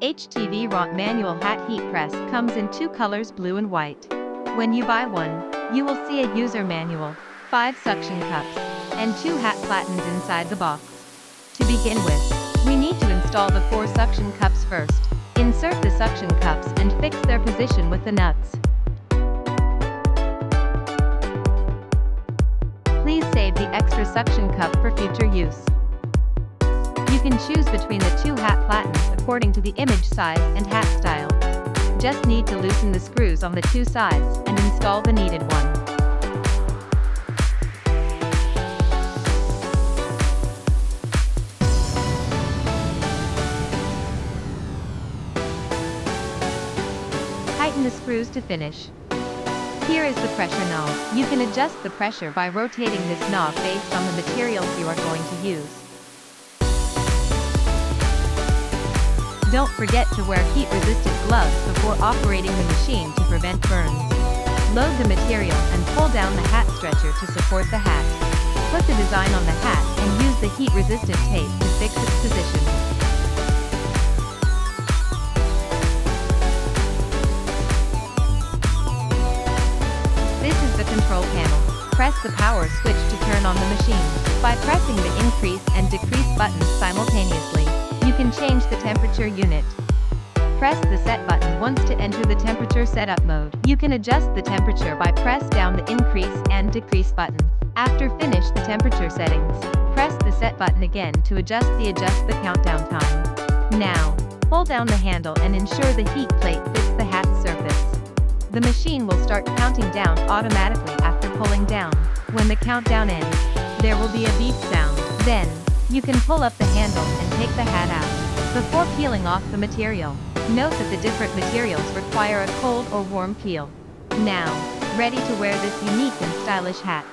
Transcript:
HTVRONT manual hat heat press comes in two colors, blue and white. When you buy one, you will see a user manual, 5 suction cups, and 2 hat platens inside the box. To begin with, we need to install the 4 suction cups first. Insert the suction cups and fix their position with the nuts. Please save the extra suction cup for future use. You can choose between the 2 hat platens according to the image size and hat style. Just need to loosen the screws on the 2 sides and install the needed one. Tighten the screws to finish. Here is the pressure knob. You can adjust the pressure by rotating this knob based on the materials you are going to use. Don't forget to wear heat-resistant gloves before operating the machine to prevent burns. Load the material and pull down the hat stretcher to support the hat. Put the design on the hat and use the heat-resistant tape to fix its position. This is the control panel. Press the power switch to turn on the machine. By pressing the increase and decrease buttons simultaneously, you can change the temperature unit. Press the set button once to enter the temperature setup mode. You can adjust the temperature by press down the increase and decrease button. After finish the temperature settings, press the set button again to adjust the countdown time. Now, pull down the handle and ensure the heat plate fits the hat's surface. The machine will start counting down automatically after pulling down. When the countdown ends, there will be a beep sound. Then, you can pull up the handle and take the hat out. Before peeling off the material, note that the different materials require a cold or warm peel. Now, ready to wear this unique and stylish hat.